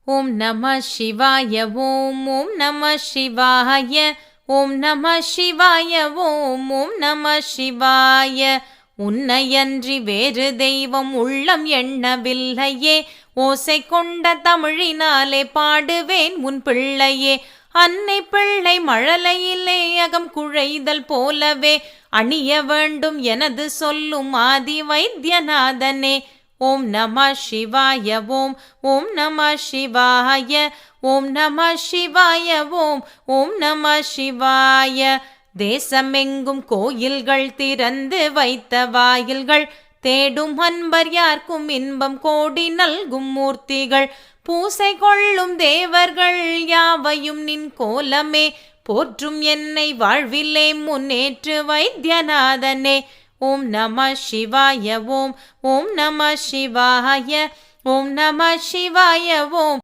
ஓம் நம சிவாய ஓம் ஓம் நம சிவாய ஓம் நம சிவாய ஓம் ஓம் நம சிவாய. உன்னையன்றி வேறு தெய்வம் உள்ளம் எண்ணவில்லையே, ஓசை கொண்ட தமிழினாலே பாடுவேன் உன் பிள்ளையே. அன்னை பிள்ளை மழலையிலே அகம் குழைதல் போலவே அணிய வேண்டும் எனது சொல்லும் ஆதி வைத்தியநாதனே. ஓம் நம சிவாய ஓம் ஓம் நம சிவாய ஓம் நம சிவாய ஓம் ஓம் நம சிவாய. தேசமெங்கும் கோயில்கள் திறந்து வைத்த வாயில்கள், தேடும் அன்பர் யார்க்கும் இன்பம் கோடி நல்கும் மூர்த்திகள், பூசை கொள்ளும் தேவர்கள் யாவையும் நின் கோலமே, போற்றும் என்னை வாழ்விலே முன்னேற்று வைத்தியநாதனே. ஓம் நம சிவாய ஓம் ஓம் நம சிவாய ஓம் நம சிவாய ஓம்